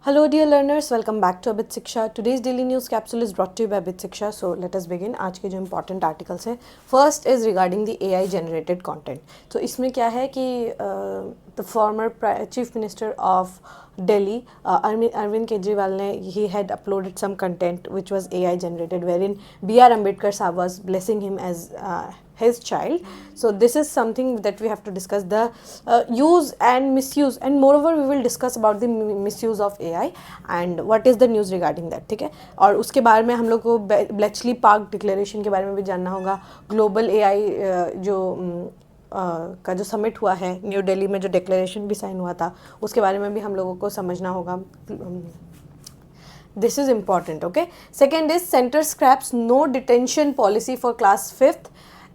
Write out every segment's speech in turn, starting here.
Hello dear learners, welcome back to Abit Shiksha. Today's daily news capsule is brought to you by Abit Shiksha. So let us begin. आज के जो important articles है, first is regarding the AI generated content. So इसमें क्या है कि the former Chief Minister of Delhi, Arvind Kejriwal ने he had uploaded some content which was AI generated, wherein B.R. Ambedkar Sahab was blessing him as his child. So this is something that we have to discuss, the use and misuse, and moreover we will discuss about the misuse of AI and what is the news regarding that. ठीक है, और उसके बारे में हम लोग को Bletchley park declaration के बारे में भी जानना होगा. ग्लोबल AI जो का जो समिट हुआ है न्यू दिल्ली में, जो डिक्लेरेशन भी साइन हुआ था, उसके बारे में भी हम लोगों को समझना होगा. This is important. Okay. Second is center scraps no detention policy for class 5th,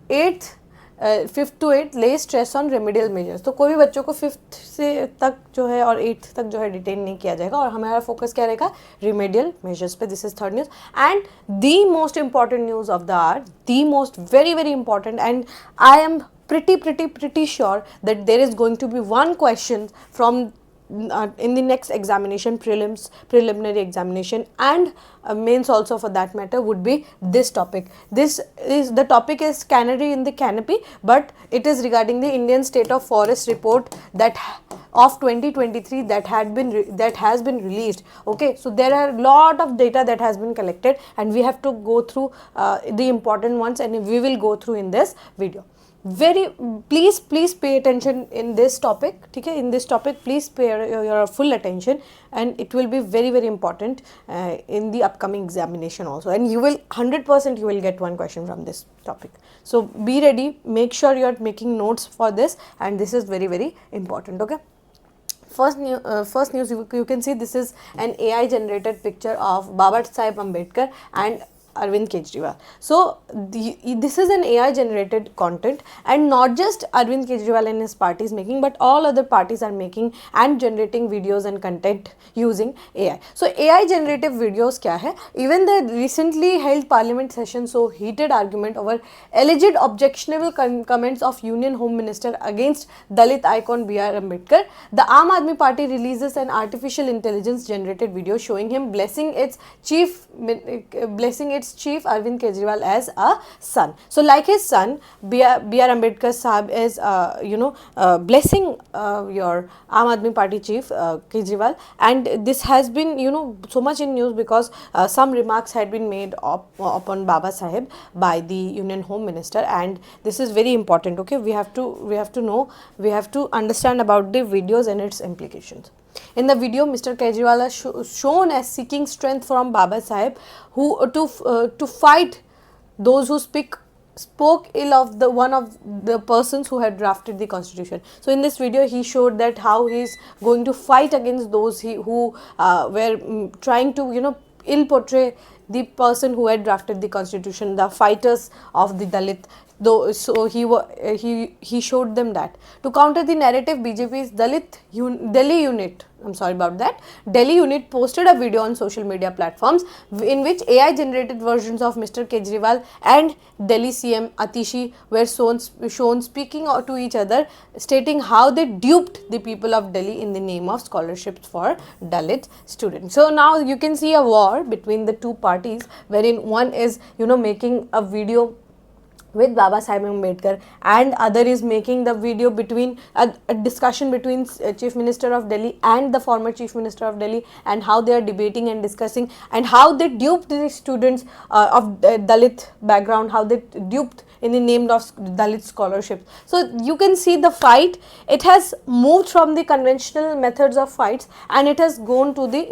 8th, 5th to 8th lay stress on remedial measures. तो कोई भी बच्चों को 5th से तक जो है और 8th तक जो है डिटेन नहीं किया जाएगा, और हमारा फोकस क्या रहेगा, remedial measures पे. This is third news. And the most important news of the hour, the most very important, and I am pretty sure that there is going to be one question from in the next examination, preliminary examination, and mains also for that matter, would be this topic. This is the topic is canary in the canopy, but it is regarding the Indian State of Forest report that of 2023 that has been released. Okay, so there are a lot of data that has been collected, and we have to go through the important ones, and we will go through in this video. Please pay attention in this topic. Okay, in this topic please pay your full attention, and it will be very important in the upcoming examination also, and you will 100% you will get one question from this topic. So be ready, make sure you are making notes for this, and this is very important. Okay, first news, you can see this is an AI generated picture of Baba Saheb Ambedkar and Arvind Kejriwal. So this is an AI generated content, and not just Arvind Kejriwal and his party is making, but all other parties are making and generating videos and content using AI. So AI generative videos क्या है? Even the recently held parliament session saw heated argument over alleged objectionable comments of Union Home Minister against Dalit icon B.R. Ambedkar. The Aam Aadmi Party releases an artificial intelligence generated video showing him blessing its chief chief Arvind Kejriwal as a son. So like his son, B.R. Ambedkar Sahab is blessing your Aam Aadmi Party chief Kejriwal, and this has been so much in news because some remarks had been made upon Baba Saheb by the Union Home Minister, and this is very important. Okay, we have to know, we have to understand about the videos and its implications. In the video, Mr. Kejriwal is shown as seeking strength from Baba Saheb, who to fight those who spoke ill of one of the persons who had drafted the constitution. So in this video, he showed that how he is going to fight against those who were trying to ill portray the person who had drafted the constitution, the fighters of the Dalit. So he showed them that to counter the narrative, BJP's Delhi unit posted a video on social media platforms in which AI generated versions of Mr. Kejriwal and Delhi CM Atishi were shown speaking to each other, stating how they duped the people of Delhi in the name of scholarships for Dalit students. So now you can see a war between the two parties, wherein one is making a video with Baba Saheb Ambedkar, and other is making the video between a discussion between Chief Minister of Delhi and the former Chief Minister of Delhi, and how they are debating and discussing, and how they duped the students of Dalit background, how they duped in the name of Dalit scholarships. So you can see the fight, it has moved from the conventional methods of fights, and it has gone to the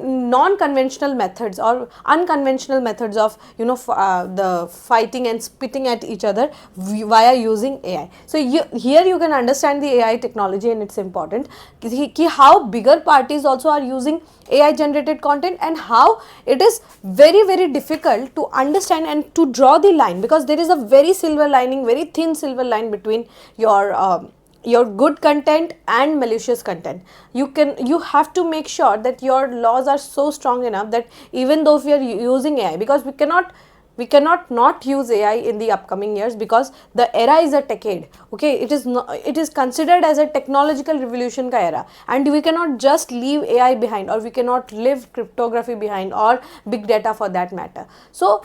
non-conventional methods or unconventional methods of the fighting and spitting at each other via using AI. So here you can understand the AI technology and its importance, how bigger parties also are using AI generated content, and how it is very difficult to understand and to draw the line, because there is a very thin silver line between your good content and malicious content. You have to make sure that your laws are so strong enough that even though if we are using AI, because we cannot we cannot not use AI in the upcoming years because the era is a decade. Okay, it is considered as a technological revolution ka era, and we cannot just leave AI behind, or we cannot leave cryptography behind, or big data for that matter. So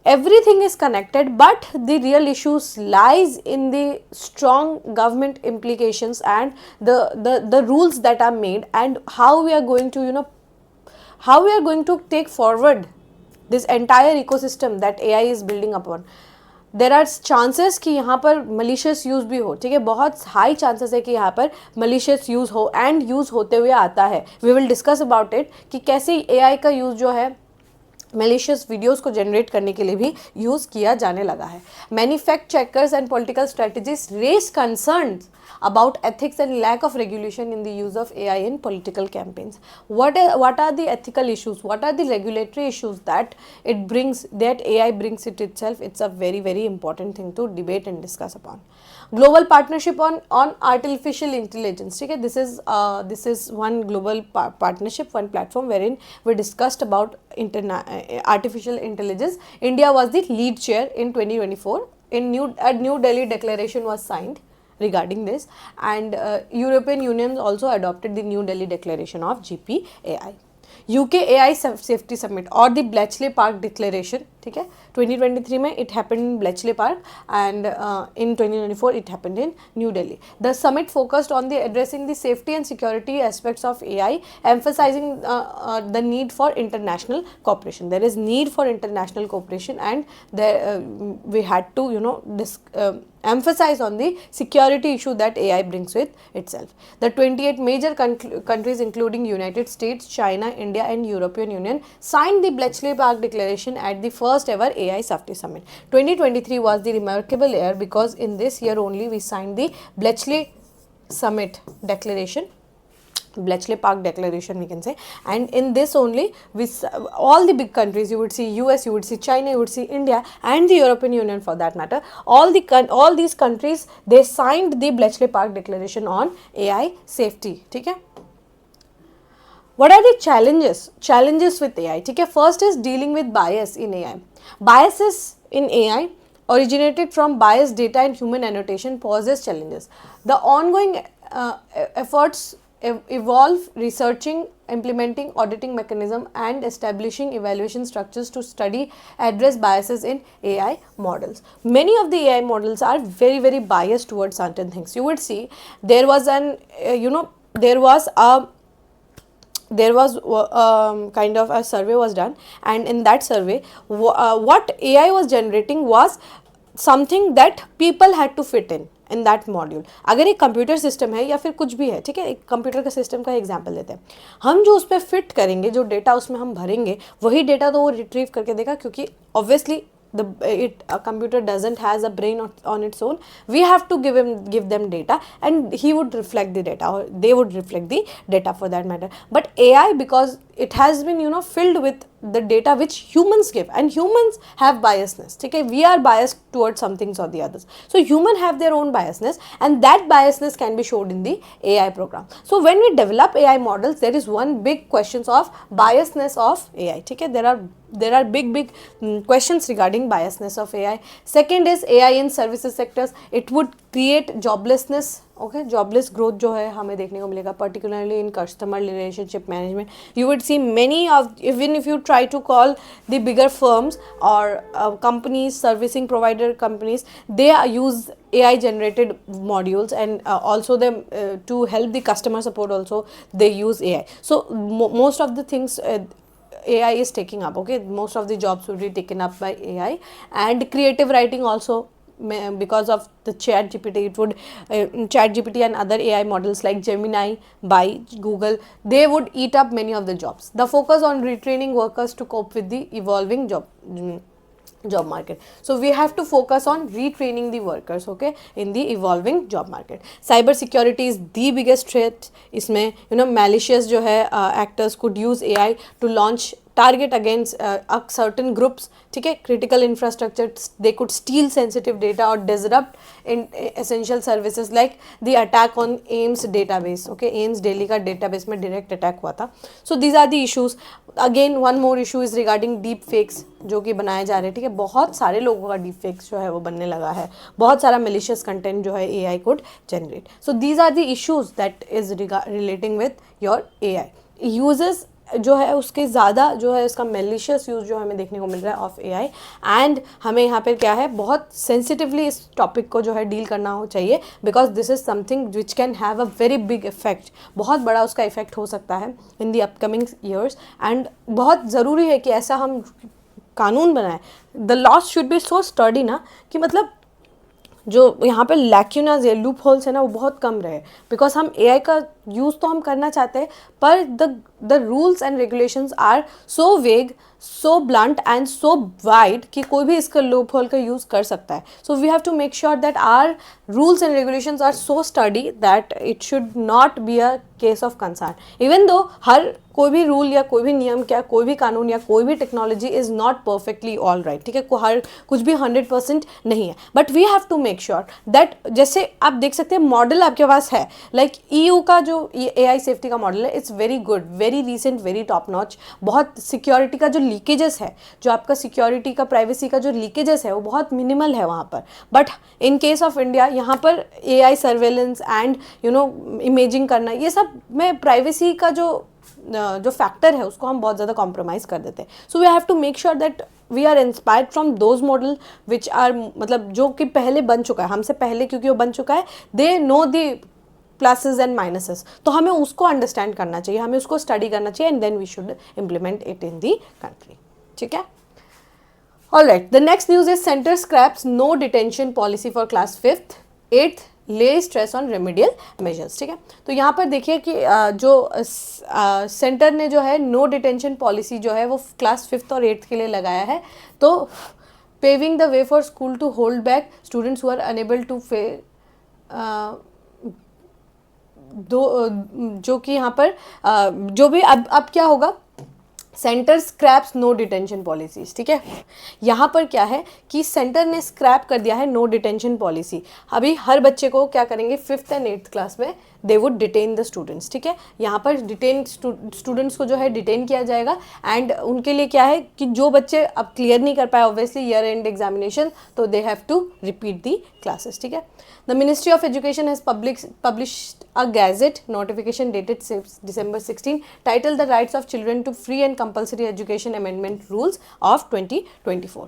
everything is connected, but the real issues lies in the strong government implications and the rules that are made, and how we are going to how we are going to take forward this entire ecosystem that AI is building upon. There are chances कि यहाँ पर malicious use भी हो, ठीक है, बहुत high chances है कि यहाँ पर मलिशियस यूज़ हो, एंड यूज़ होते हुए आता है. We will discuss about it कि कैसे AI का यूज़ जो है मेलिशियस वीडियोस को जनरेट करने के लिए भी यूज़ किया जाने लगा है. Many fact checkers and political strategies raise concerns about ethics and lack of regulation in the use of AI in political campaigns. What are the ethical issues? What are the regulatory issues that AI brings it itself? It's a very, very important thing to debate and discuss upon. Global partnership on artificial intelligence. Okay? This is one global partnership, one platform wherein we discussed about artificial intelligence. India was the lead chair in 2024. A New Delhi declaration was signed regarding this, and European Union also adopted the New Delhi Declaration of GPAI. UK AI Safety Summit or the Bletchley Park Declaration, ठीक है, 2023 में it happened in Bletchley Park, and in 2024 it happened in New Delhi. The summit focused on addressing the safety and security aspects of AI, emphasizing the need for international cooperation. There is need for international cooperation, and we had to emphasize on the security issue that AI brings with itself. The 28 major countries including United States, China, India and European Union signed the Bletchley Park Declaration at the first ever AI Safety Summit. 2023 was the remarkable year because in this year only we signed the Bletchley Summit Declaration, Bletchley Park Declaration we can say, and in this only all the big countries, you would see US, you would see China, you would see India and the European Union for that matter, all these countries they signed the Bletchley Park Declaration on AI safety. ठीक है, what are the challenges with AI? ठीक है, first is dealing with bias in AI. Biases in AI originated from biased data and human annotation poses challenges. The ongoing efforts evolve researching, implementing auditing mechanism and establishing evaluation structures to study address biases in AI models. Many of the AI models are very, very biased towards certain things. You would see there was kind of a survey was done, and in that survey what AI was generating was something that people had to fit in that module. अगर एक computer system है या फिर कुछ भी है, ठीक है, एक कंप्यूटर का सिस्टम का एग्जांपल लेते हैं, हम जो उस पर फिट करेंगे, जो डेटा उसमें हम भरेंगे, वही डेटा तो वो रिट्रीव करके देगा, क्योंकि obviously a computer doesn't has a brain on its own. We have to give them data, and he would reflect the data, or they would reflect the data for that matter. But AI, because it has been filled with the data which humans give, and humans have biasness. Okay, we are biased towards some things or the others. So humans have their own biasness, and that biasness can be showed in the AI program. So when we develop AI models, there is one big questions of biasness of AI. Okay, there are big questions regarding biasness of AI. Second is AI in services sectors. It would create joblessness. Okay, jobless growth जो है हमें देखने को मिलेगा, particularly in customer relationship management. You would see many of, even if you try to call the bigger firms or companies, servicing provider companies, they use AI generated modules, and also them to help the customer support also they use AI. So most of the things AI is taking up. Okay, most of the jobs will be taken up by AI, and creative writing also, because of the ChatGPT, it would ChatGPT and other AI models like Gemini by Google, they would eat up many of the jobs. The focus on retraining workers to cope with the evolving job market. So we have to focus on retraining the workers, okay, in the evolving job market. Cyber security is the biggest threat. इसमें malicious जो है actors could use AI to launch target against certain groups, ठीक है, critical infrastructure, they could steal sensitive data or disrupt in essential services like the attack on AIMS database, okay, AIMS Delhi का database में direct attack हुआ था. So these are the issues. Again one more issue is regarding deep fakes जो कि बनाए जा रहे हैं, ठीक है, बहुत सारे लोगों का deep fakes जो है वो बनने लगा है, बहुत सारा malicious content जो है AI could generate. So these are the issues that is relating with your AI uses जो है उसके ज़्यादा जो है उसका मेलिशियस यूज़ जो हमें देखने को मिल रहा है ऑफ AI. एंड हमें यहाँ पर क्या है बहुत सेंसिटिवली इस टॉपिक को जो है डील करना हो चाहिए, because this is something which can have a very big effect, बहुत बड़ा उसका इफेक्ट हो सकता है in the upcoming years. And बहुत ज़रूरी है कि ऐसा हम कानून बनाएं, the laws should be so study ना कि मतलब जो यहाँ पे लैक्यूनाज या लूप होल्स है ना वो बहुत कम रहे, बिकॉज हम AI का यूज़ तो हम करना चाहते हैं पर the rules and regulations are so vague, so blunt and so wide कि कोई भी इसका लूप होल का यूज़ कर सकता है. So we have to make sure that our rules and regulations are so study that it should not be a case of concern. Even though हर कोई भी रूल या कोई भी नियम क्या कोई भी कानून या कोई भी technology is not perfectly all right, ठीक है, हर कुछ भी 100% नहीं है, but we have to make sure that जैसे आप देख सकते हैं मॉडल आपके पास है, लाइक EU का जो AI सेफ्टी का मॉडल है it's very good, very recent, very top notch. बहुत सिक्योरिटी का जो लीकेजेस है, जो आपका सिक्योरिटी का प्राइवेसी का जो लीकेजेस है वो बहुत मिनिमल है वहाँ पर. But in case of India यहाँ पर AI सर्वेलेंस एंड इमेजिंग करना ये सब में प्राइवेसी का जो फैक्टर है उसको हम बहुत ज़्यादा कॉम्प्रोमाइज़ कर देते हैं. So we have to make sure that we are inspired from those model which are मतलब जो कि पहले बन चुका है हमसे पहले, क्योंकि वो बन चुका है, they know the pluses and minuses, तो हमें उसको अंडरस्टैंड करना चाहिए, हमें उसको स्टडी करना चाहिए and then we should implement it in the country. ठीक है. Alright, the next news is center scraps no detention policy for class 5th, 8th, ले स्ट्रेस ऑन रेमेडियल मेजर्स. ठीक है, तो यहाँ पर देखिए कि जो सेंटर ने जो है नो डिटेंशन पॉलिसी जो है वो क्लास 5th और 8th के लिए लगाया है. तो paving the way for school to hold back students who are unable to जो कि यहाँ पर जो भी अब क्या होगा, centre scraps no detention policies. ठीक है, यहाँ पर क्या है कि सेंटर ने स्क्रैप कर दिया है नो डिटेंशन पॉलिसी. अभी हर बच्चे को क्या करेंगे 5th एंड 8th क्लास में they would detain the students. ठीक है, यहाँ पर डिटेन स्टूडेंट्स को जो है डिटेन किया जाएगा एंड उनके लिए क्या है कि जो बच्चे अब क्लियर नहीं कर पाए ऑब्वियसली ईयर एंड एग्जामिनेशन, तो they have to repeat the classes. ठीक है, the ministry of education has published a gazette notification dated December 16 titled the rights of children to free and compulsory education amendment rules of 2024.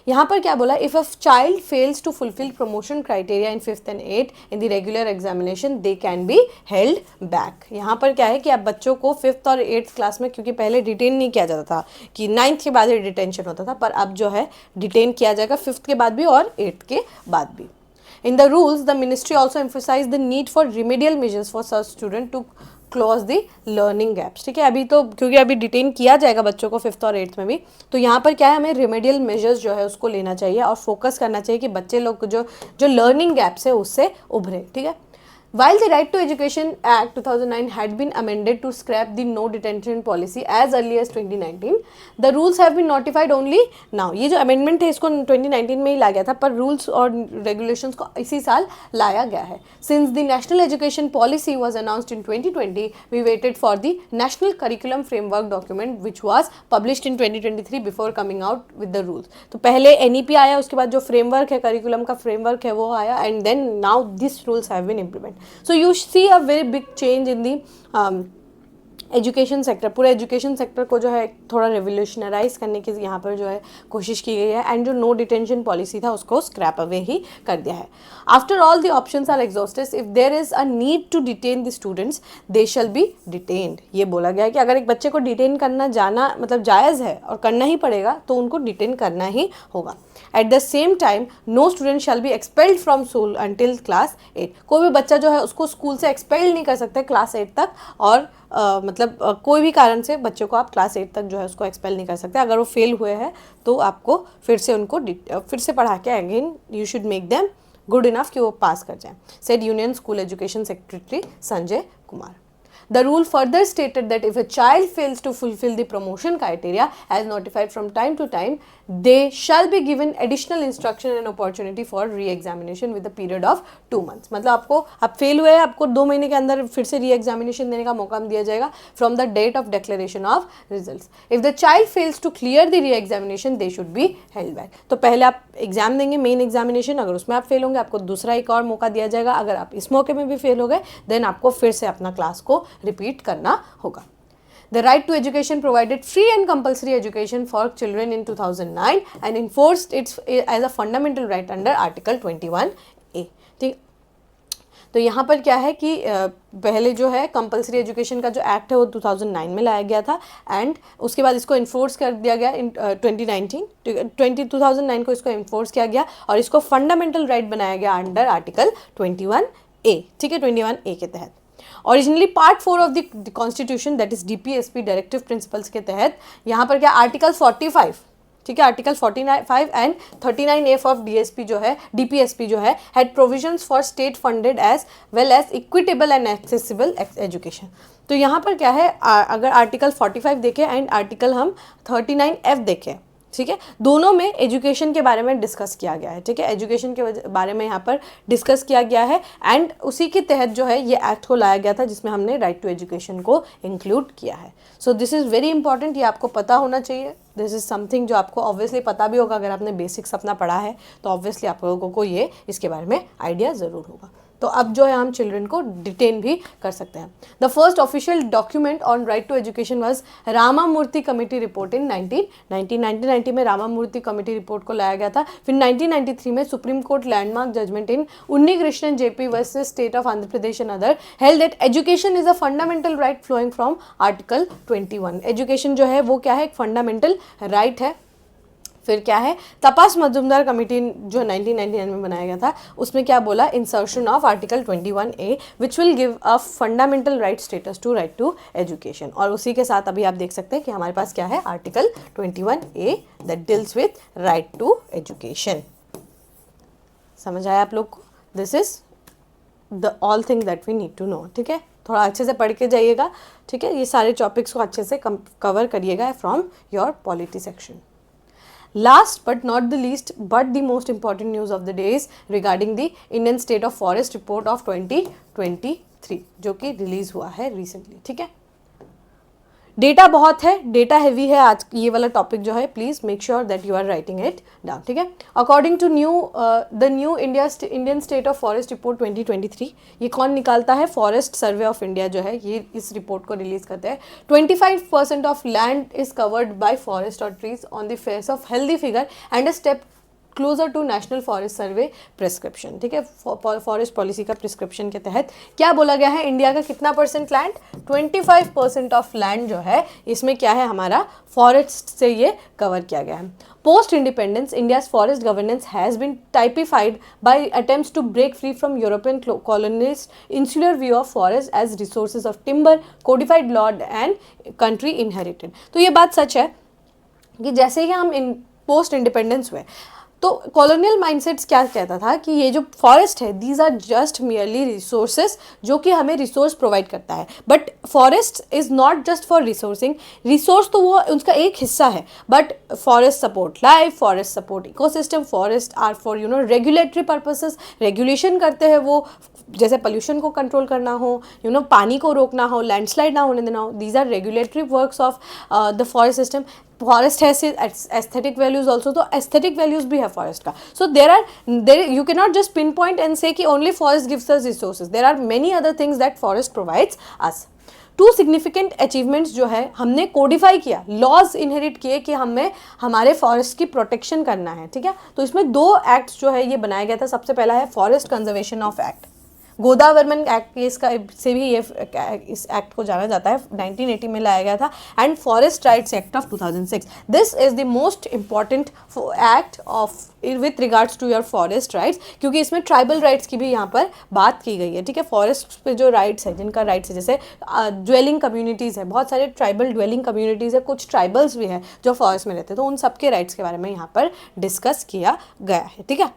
यहाँ पर क्या बोला, if a child fails to fulfill promotion criteria in 5th and 8th in the regular examination they can be held back. यहाँ पर क्या है कि आप बच्चों को 5th और 8th क्लास में, क्योंकि पहले डिटेन नहीं किया जाता था कि 9th के बाद ही डिटेंशन होता था, पर अब जो है डिटेन किया जाएगा 5th के बाद भी और 8th के बाद भी. In the rules, the ministry also emphasized the need for remedial measures for such students to close the learning gaps. ठीक है, अभी तो क्योंकि अभी डिटेन किया जाएगा बच्चों को 5th और 8th में भी, तो यहाँ पर क्या है हमें remedial measures जो है उसको लेना चाहिए और फोकस करना चाहिए कि बच्चे लोग जो लर्निंग गैप्स है उससे उभरे. ठीक है. While the Right to Education Act 2009 had been amended to scrap the no detention policy as early as 2019, the rules have been notified only now. ये जो amendment है इसको 2019 में ही लाया गया था, पर rules और regulations को इसी साल लाया गया है. Since the National Education Policy was announced in 2020, we waited for the National Curriculum Framework document which was published in 2023 before coming out with the rules. तो पहले NEP आया, उसके बाद जो framework है curriculum का framework है वो आया, and then now these rules have been implemented. So you see a very big change in the education sector. पूरे एजुकेशन सेक्टर को जो है थोड़ा रेवोल्यूशनराइज करने की यहाँ पर जो है कोशिश की गई है एंड जो नो डिटेंशन पॉलिसी था उसको स्क्रैप अवे ही कर दिया है. After all the options are exhausted. If there is a need to detain the students they shall be detained. ये बोला गया है कि अगर एक बच्चे को डिटेन करना जाना मतलब जायज़ है और करना ही पड़ेगा तो उनको डिटेन करना ही होगा. At the same time no student shall be expelled from school until class 8. कोई भी बच्चा जो है उसको स्कूल से एक्सपेल्ड नहीं कर सकते क्लास 8 तक, और मतलब कोई भी कारण से बच्चों को आप क्लास 8 तक जो है उसको एक्सपेल नहीं कर सकते. अगर वो फेल हुए हैं तो आपको फिर से उनको फिर से पढ़ा के again you should make them good enough कि वो पास कर जाएं, said union school education secretary Sanjay Kumar. The rule further stated that if a child fails to fulfill the promotion criteria as notified from time to time, they shall be given additional instruction and opportunity for re-examination with a period of 2 months. मतलब आपको आप fail हुए, आपको 2 महीने के अंदर फिर से re-examination देने का मौका दिया जाएगा from the date of declaration of results. If the child fails to clear the re-examination, they should be held back. तो पहले आप एग्जाम देंगे मेन एग्जामिनेशन, अगर उसमें आप फेल होंगे आपको दूसरा एक और मौका दिया जाएगा, अगर आप इस मौके में भी फेल हो गए देन आपको फिर से अपना क्लास को रिपीट करना होगा. The right to education provided free and compulsory education for children in 2009 and enforced it as a fundamental right under Article 21A. ठीक, तो यहाँ पर क्या है कि पहले जो है कंपलसरी एजुकेशन का जो एक्ट है वो 2009 में लाया गया था एंड उसके बाद इसको इन्फोर्स कर दिया गया इन 2009 को इसको इन्फोर्स किया गया और इसको फंडामेंटल राइट बनाया गया अंडर आर्टिकल 21A. ठीक है, 21A के तहत. Originally part 4 of the constitution that is DPSP directive principles के तहत यहाँ पर क्या आर्टिकल 45, ठीक है, article 45 and 39F of DPSP जो है had provisions for state funded as well as equitable and accessible education. तो यहाँ पर क्या है, अगर आर्टिकल 45 देखें एंड आर्टिकल हम 39F देखें, ठीक है, दोनों में एजुकेशन के बारे में डिस्कस किया गया है. ठीक है, एजुकेशन के बारे में यहाँ पर डिस्कस किया गया है एंड उसी के तहत जो है ये एक्ट को लाया गया था जिसमें हमने राइट टू एजुकेशन को इंक्लूड किया है. So this is very important, ये आपको पता होना चाहिए. दिस इज़ समथिंग जो आपको ऑब्वियसली पता भी होगा, अगर आपने बेसिक्स अपना पढ़ा है तो ऑब्वियसली आप लोगों को ये इसके बारे में आइडिया ज़रूर होगा. तो अब जो है हम चिल्ड्रन को डिटेन भी कर सकते हैं. The first official document on right to education was Ramamurthy committee report in 1990 में रामामूर्ति कमेटी रिपोर्ट को लाया गया था. फिर 1993 में supreme court landmark judgement in Unnikrishnan JP versus state of Andhra Pradesh and other held that education is a fundamental right flowing from article 21. Education जो है वो क्या है, एक फंडामेंटल राइट है. फिर क्या है, तपास मजुमदार कमेटी जो 1999 में बनाया गया था उसमें क्या बोला, insertion of article 21A which will give a fundamental right status to right to education. और उसी के साथ अभी आप देख सकते हैं कि हमारे पास क्या है, article 21A that deals with right to education. समझ आया आप लोग को? This is the all thing that we need to know. ठीक है, थोड़ा अच्छे से पढ़ के जाइएगा. ठीक है, ये सारे टॉपिक्स को अच्छे से कवर करिएगा from your polity section. Last but not the least but the most important news of the day is regarding the Indian State of Forest report of 2023 जो कि रिलीज हुआ है रिसेंटली. ठीक है, डेटा बहुत है, डेटा हैवी है आज ये वाला टॉपिक जो है. Please make sure that you are writing it down. ठीक है, according to the new Indian state of forest report 2023, ये कौन निकालता है, फॉरेस्ट सर्वे ऑफ इंडिया जो है ये इस रिपोर्ट को रिलीज करते हैं. 25% of land is covered by forest और trees on the face of healthy figure and a step closer to national forest survey prescription. ठीक है, फॉरेस्ट पॉलिसी का प्रिस्क्रिप्शन के तहत क्या बोला गया है, इंडिया का कितना परसेंट लैंड, 25% ऑफ लैंड जो है इसमें क्या है, हमारा फॉरेस्ट से ये कवर किया गया है. Post independence India's forest governance has been typified by attempts to break free from European colonist insular view of forest as resources of timber, codified law and country inherited. तो ये बात सच है कि जैसे ही हम पोस्ट इंडिपेंडेंस हुए तो colonial mindsets क्या कहता था कि ये जो फॉरेस्ट है these are just merely resources जो कि हमें रिसोर्स प्रोवाइड करता है. But forest is not just for resourcing, resource तो वो उसका एक हिस्सा है, but forest support life, forest support ecosystem, forest are for regulatory purposes, regulation करते हैं वो, जैसे पोल्यूशन को कंट्रोल करना हो, पानी को रोकना हो, लैंडस्लाइड ना होने देना हो. These are regulatory works of the forest system. Forest है एस्थेटिक वैल्यूज ऑल्सो, तो एस्थेटिक वैल्यूज भी है फॉरेस्ट का. So there you can not just pinpoint and say कि only forest gives us resources. There are many other things that forest provides us. 2 significant achievements जो है हमने Codify किया, laws inherit किए कि हमें हमारे फॉरेस्ट की प्रोटेक्शन करना है. ठीक है, तो इसमें 2 एक्ट्स जो है ये बनाया गया था. सबसे पहला है forest conservation of act, Godavarman act case का से भी ये इस एक्ट को जाना जाता है, 1980 में लाया गया था. And forest rights act of 2006. This is the most important act of with regards to your forest rights, क्योंकि इसमें ट्राइबल राइट्स की भी यहाँ पर बात की गई है. ठीक है, फॉरेस्ट पे जो राइट्स है, जिनका राइट्स है, जैसे ड्वेलिंग कम्युनिटीज़ है, बहुत सारे ट्राइबल ड्वेलिंग कम्युनिटीज़ है, कुछ ट्राइबल्स भी है जो फॉरेस्ट में रहते हैं, तो उन सबके राइट्स के बारे में यहाँ पर डिस्कस किया गया है. ठीक है,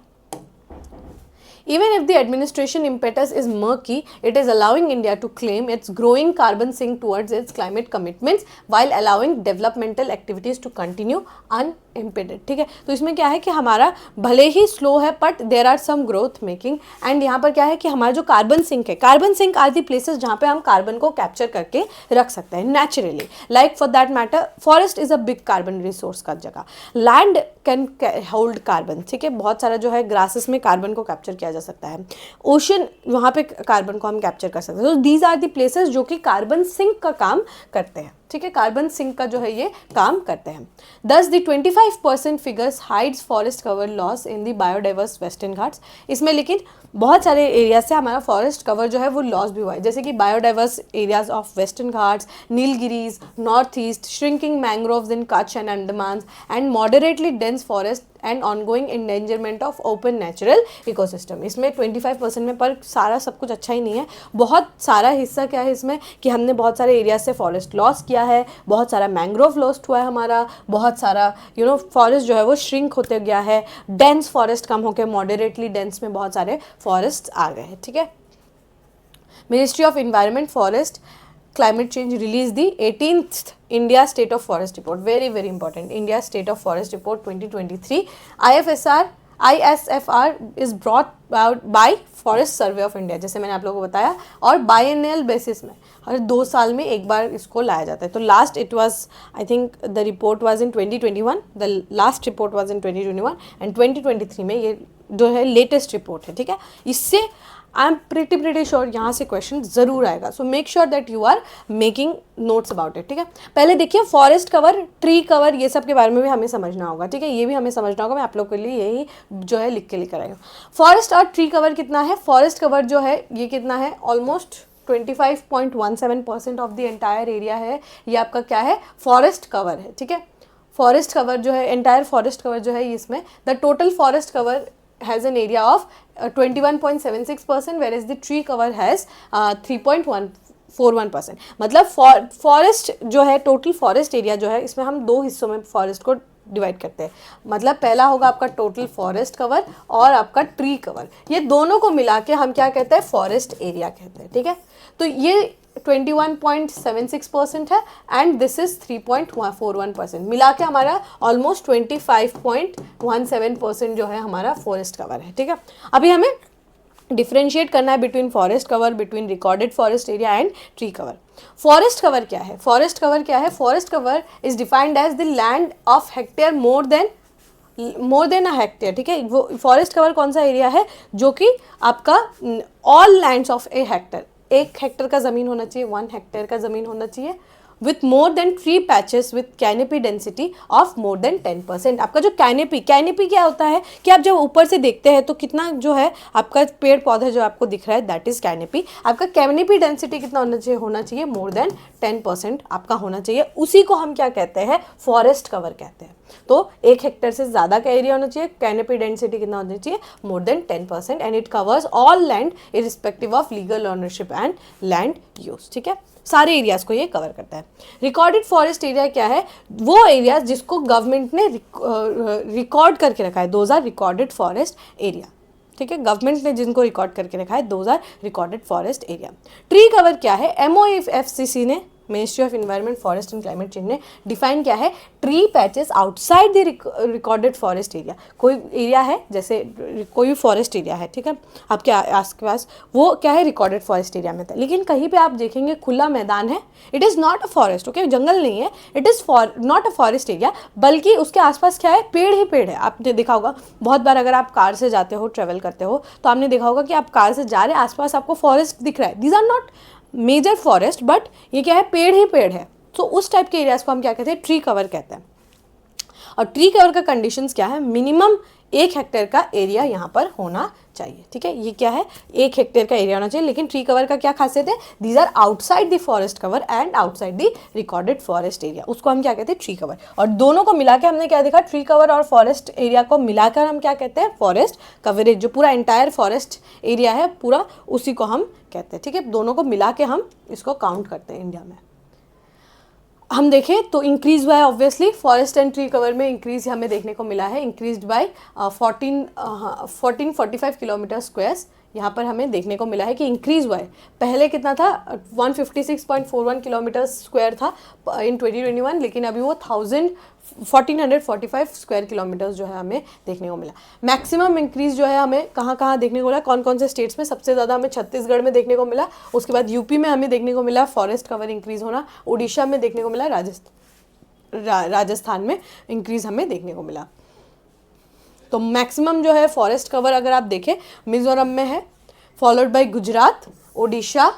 Even if the administration impetus is murky, it is allowing India to claim its growing carbon sink towards its climate commitments while allowing developmental activities to continue unimpeded. ठीक है, तो इसमें क्या है कि हमारा भले ही स्लो है but there are some growth making, and यहाँ पर क्या है कि हमारा जो कार्बन सिंक है, carbon sink are the places जहाँ पे हम कार्बन को कैप्चर करके रख सकते हैं naturally, like for that matter forest is a big carbon resource का जगह, लैंड कैन होल्ड कार्बन, ठीक है, बहुत सारा जो है ग्रासेस में कार्बन को कैप्चर किया जा सकता है, ओशन वहाँ पे कार्बन को हम कैप्चर कर सकते हैं, तो दीज आर दी प्लेसेस जो कि कार्बन सिंक का काम करते हैं, ठीक है, कार्बन सिंक का जो है ये काम करते हैं। Thus the 25% figures hides forest cover loss in the biodiverse Western Ghats, इसमें लेकिन बहुत सारे एरिया से हमारा फॉरेस्ट कवर जो है वो लॉस भी हुआ है, जैसे कि biodiverse areas of western Ghats, Nilgiris, north east, shrinking mangroves in Kutch and Andaman and moderately dense forest and ongoing endangerment of open natural ecosystem. इसमें 25% में पर सारा सब कुछ अच्छा ही नहीं है, बहुत सारा हिस्सा क्या है इसमें कि हमने बहुत सारे एरिया से फॉरेस्ट लॉस किया है, बहुत सारा मैंग्रोव लॉस्ट हुआ है हमारा, बहुत सारा फॉरेस्ट जो है वो श्रिंक होते गया है, डेंस फॉरेस्ट कम होकर मॉडरेटली डेंस में बहुत सारे फॉरेस्ट आ गए हैं, ठीक है। Ministry of environment forest climate change released the 18th India State of Forest Report, very very important, India State of Forest Report 2023. ISFR is brought out by Forest Survey of India, जैसे मैंने आप लोगों को बताया, और बायएनियल basis में हर 2 साल में एक बार इसको लाया जाता है। तो last it was, I think the report was in 2021, the last report was in 2021 and 2023 में ये जो है लेटेस्ट रिपोर्ट है, ठीक है। इससे आई एम प्रिटी श्योर यहाँ से क्वेश्चन जरूर आएगा, so make sure that you are making notes about it, ठीक है। पहले देखिए फॉरेस्ट कवर, ट्री कवर, ये सब के बारे में भी हमें समझना होगा, ठीक है, ये भी हमें समझना होगा, मैं आप लोग के लिए यही जो है लिख के लेकर आई हूँ। फॉरेस्ट और ट्री कवर कितना है, फॉरेस्ट कवर जो है ये कितना है, almost 25.17% of the entire area है, ये आपका क्या है, फॉरेस्ट कवर है, ठीक है। फॉरेस्ट कवर जो है, एंटायर फॉरेस्ट कवर जो है इसमें the total forest cover has an area of 21.76%, whereas the tree cover has 3.41%। मतलब फॉरेस्ट जो है, टोटल फॉरेस्ट एरिया जो है, इसमें हम 2 हिस्सों में फॉरेस्ट को डिवाइड करते हैं, मतलब पहला होगा आपका टोटल फॉरेस्ट कवर और आपका ट्री कवर, ये दोनों को मिला के हम क्या कहते हैं, फॉरेस्ट एरिया कहते हैं, ठीक है। तो ये 21.76% है एंड दिस इज 3.41%, मिला के हमारा ऑलमोस्ट 25.17% जो है हमारा फॉरेस्ट कवर है, ठीक है। अभी हमें डिफ्रेंशिएट करना है between forest cover, between recorded forest area and tree cover. Forest cover क्या है, फॉरेस्ट कवर क्या है, forest cover is defined as the land of hectare more than a hectare, ठीक है। वो फॉरेस्ट कवर कौन सा एरिया है, जो कि आपका all lands of A hectare, 1 hectare का ज़मीन होना चाहिए, 1 हेक्टेयर का ज़मीन होना चाहिए, with more than 3 patches with canopy density of more than 10%। आपका जो कैनेपी क्या होता है कि आप जब ऊपर से देखते हैं तो कितना जो है आपका पेड़ पौधा जो आपको दिख रहा है, दैट इज कैनेपी। आपका कैनेपी डेंसिटी कितना होना चाहिए मोर देन 10% आपका होना चाहिए, उसी को हम क्या कहते हैं, फॉरेस्ट कवर कहते हैं। तो 1 हेक्टेयर से ज़्यादा का एरिया होना चाहिए, कैनेपी डेंसिटी कितना होना चाहिए, more than 10%, and it covers all land irrespective of legal ownership and land use, ठीक है। सारे एरियाज को ये कवर करता है। रिकॉर्डेड फॉरेस्ट एरिया क्या है, वो एरियाज जिसको गवर्नमेंट ने रिकॉर्ड करके रखा है, those are recorded forest area, ठीक है। गवर्नमेंट ने जिनको रिकॉर्ड करके रखा है, those are recorded forest area. Tree cover क्या है, MoFCC ने, ministry of environment forest and climate change ने डिफाइन क्या है, tree patches outside the recorded forest area. कोई एरिया है, जैसे कोई भी फॉरेस्ट एरिया है, ठीक है, आपके आस पास, वो क्या है, रिकॉर्डेड फॉरेस्ट एरिया में था, लेकिन कहीं पे आप देखेंगे खुला मैदान है, it is not a forest, okay, जंगल नहीं है, it is not a forest area, बल्कि उसके आसपास क्या है, पेड़ ही पेड़ है। आपने देखा होगा बहुत बार, अगर आप कार से जाते हो, ट्रेवल करते हो, तो आपने देखा होगा कि आप कार से जा रहे हैं, आसपास आपको फॉरेस्ट दिख रहा है, these are not major forest, but ये क्या है, पेड़ ही पेड़ है। तो उस टाइप के एरियाज को हम क्या कहते हैं, ट्री कवर कहते हैं। और ट्री कवर का कंडीशंस क्या है, मिनिमम 1 हेक्टेयर का एरिया यहाँ पर होना चाहिए, ठीक है। ये क्या है, 1 हेक्टेयर का एरिया होना चाहिए, लेकिन ट्री कवर का क्या खासियत है, these are outside the forest cover and outside the recorded forest area, उसको हम क्या कहते हैं, ट्री कवर। और दोनों को मिला के हमने क्या देखा, ट्री कवर और फॉरेस्ट एरिया को मिलाकर हम क्या कहते हैं, फॉरेस्ट कवरेज, जो पूरा एंटायर फॉरेस्ट एरिया है पूरा, उसी को हम कहते हैं, ठीक है। दोनों को मिला के हम इसको काउंट करते हैं इंडिया में। हम देखें तो इंक्रीज हुआ है obviously, forest and tree cover में इंक्रीज हमें देखने को मिला है, इंक्रीज्ड बाय 1445 किलोमीटर स्क्वायर्स यहाँ पर हमें देखने को मिला है कि इंक्रीज हुआ है। पहले कितना था, 156.41 किलोमीटर स्क्वायर था इन 2021, लेकिन अभी वो 1445 स्क्वायर किलोमीटर्स जो है हमें देखने को मिला। मैक्सिमम इंक्रीज जो है हमें कहाँ कहाँ देखने को मिला, कौन कौन से स्टेट्स में, सबसे ज़्यादा हमें छत्तीसगढ़ में देखने को मिला, उसके बाद यूपी में हमें देखने को मिला फॉरेस्ट कवर इंक्रीज होना, उड़ीसा में देखने को मिला, राजस्थान में इंक्रीज हमें देखने को मिला। तो मैक्सिमम जो है फॉरेस्ट कवर अगर आप देखें मिजोरम में है, फॉलोड बाय गुजरात, ओडिशा,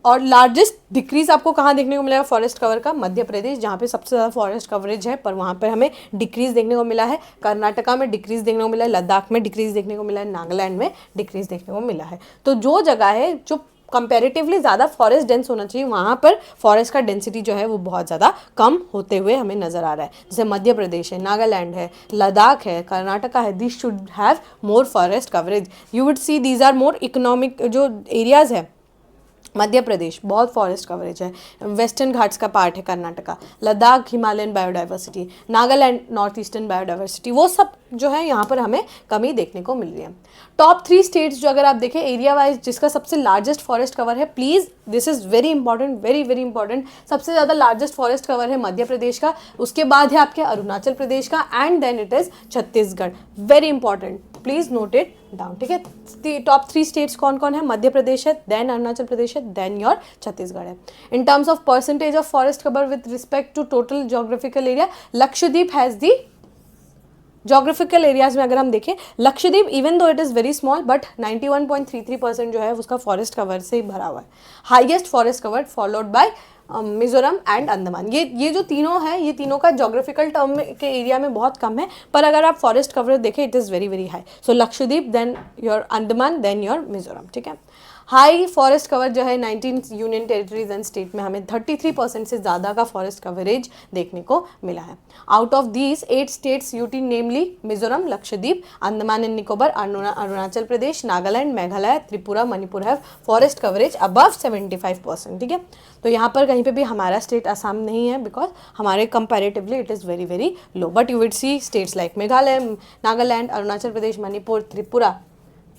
और लार्जेस्ट डिक्रीज आपको कहाँ देखने को मिलेगा फॉरेस्ट कवर का, मध्य प्रदेश जहाँ पे सबसे ज़्यादा फॉरेस्ट कवरेज है, पर वहाँ पर हमें डिक्रीज देखने को मिला है। कर्नाटका में डिक्रीज देखने को मिला है, लद्दाख में डिक्रीज देखने को मिला है, नागालैंड में डिक्रीज देखने को मिला है। तो जो जगह है जो कंपैरेटिवली ज़्यादा फॉरेस्ट डेंस होना चाहिए, वहाँ पर फॉरेस्ट का डेंसिटी जो है वो बहुत ज़्यादा कम होते हुए हमें नज़र आ रहा है। जैसे मध्य प्रदेश है, नागालैंड है, लद्दाख है, कर्नाटका है, this should have more forest coverage. You would see these are more economic जो एरियाज़ है। मध्य प्रदेश बहुत फॉरेस्ट कवरेज है, वेस्टर्न घाट्स का पार्ट है Karnataka, Ladakh Himalayan biodiversity, Nagaland north eastern biodiversity, वो सब जो है यहाँ पर हमें कमी देखने को मिल रही है। टॉप 3 स्टेट्स जो अगर आप देखें एरिया वाइज जिसका सबसे लार्जेस्ट फॉरेस्ट कवर है, please this is very important, very very important, सबसे ज़्यादा लार्जेस्ट फॉरेस्ट कवर है मध्य प्रदेश का, उसके बाद है आपके अरुणाचल प्रदेश का, and then it is Chhattisgarh. Very important, please note it down, ठीक है। टॉप 3 स्टेट्स कौन कौन है, मध्य प्रदेश है, देन अरुणाचल प्रदेश है, देन योर छत्तीसगढ़ है। In terms of percentage of forest cover with respect to total geographical area, Lakshadweep has the geographical areas में अगर हम देखें, Lakshadweep even though it is very small but 91.33% जो है उसका फॉरेस्ट कवर से ही भरा हुआ है। Highest forest cover followed by Mizoram and Andaman. ये जो तीनों है, ये तीनों का जोग्राफिकल टर्म के एरिया में बहुत कम है, पर अगर आप फॉरेस्ट कवरेज देखें it is very very high. So Lakshadweep, then your Andaman, then your Mizoram, ठीक है। हाई फॉरेस्ट कवर जो है 19 यूनियन टेरिटरीज एंड स्टेट में हमें 33% से ज़्यादा का फॉरेस्ट कवरेज देखने को मिला है। Out of these 8 states UT namely Mizoram, Lakshadweep, Andaman and Nicobar, Arunachal Pradesh, Nagaland, Meghalaya, Tripura, Manipur have forest coverage above 75%, ठीक है। तो यहाँ पर कहीं पे भी हमारा स्टेट असम नहीं है, बिकॉज हमारे comparatively it is very very low, but you will see states like Meghalaya, Nagaland, Arunachal Pradesh, Manipur, Tripura,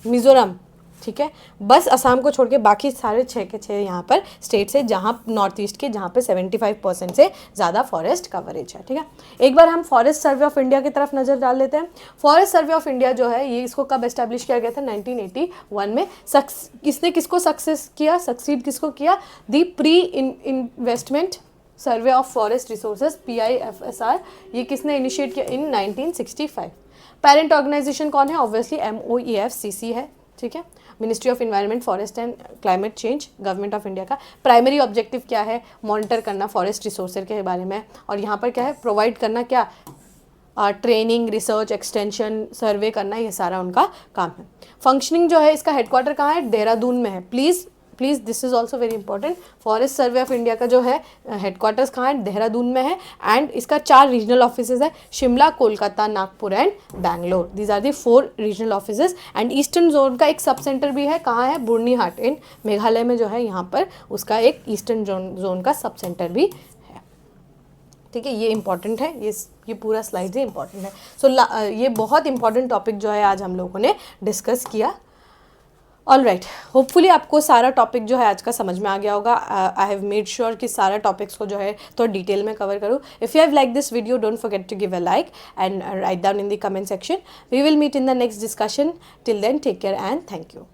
Mizoram, ठीक है। बस असम को छोड़ के बाकी सारे 6 के 6 यहाँ पर स्टेट्स है जहाँ नॉर्थ ईस्ट के जहाँ पे 75% से ज़्यादा फॉरेस्ट कवरेज है, ठीक है। एक बार हम फॉरेस्ट सर्वे ऑफ इंडिया की तरफ नज़र डाल लेते हैं। फॉरेस्ट सर्वे ऑफ इंडिया जो है ये इसको कब एस्टैब्लिश किया गया था, 1981 में। इसने किसको सक्सीड किसको किया, the pre investment survey of forest resources, PIFSR, ये किसने इनिशिएट किया इन 1965। पेरेंट ऑर्गेनाइजेशन कौन है, ऑब्वियसली MOEFCC है, ठीक है, ministry of environment, forest and climate change, government of India का। प्राइमरी ऑब्जेक्टिव क्या है, मॉनिटर करना फॉरेस्ट रिसोर्सेज के बारे में, और यहाँ पर क्या है, प्रोवाइड करना क्या, ट्रेनिंग, रिसर्च, एक्सटेंशन, सर्वे करना, ये सारा उनका काम है। फंक्शनिंग जो है इसका हेडक्वार्टर कहाँ है, देहरादून में है। Please this is also very important. Forest survey of India का जो है हेडक्वार्टर्स कहाँ है, देहरादून में है, एंड इसका 4 रीजनल ऑफिसेज है, Shimla, Kolkata, Nagpur and Bangalore. These are the 4 regional offices. And eastern zone का एक सब सेंटर भी है, कहाँ है, बुर्नीहाट इन मेघालय में जो है, यहाँ पर उसका एक ईस्टर्न जोन का सब सेंटर भी है, ठीक है। ये इंपॉर्टेंट है, ये पूरा स्लाइड ही इंपॉर्टेंट है। सो ये बहुत इंपॉर्टेंट टॉपिक जो है आज हम लोगों ने डिस्कस किया। ऑल राइट, होपफुली आपको सारा टॉपिक जो है आज का समझ में आ गया होगा। आई हैव मेड श्योर कि सारा टॉपिक्स को जो है तो डिटेल में कवर करूँ। If you have like this video, don't forget to give a like and write down in the comment section. We will meet in the next discussion. Till then, take care and thank you.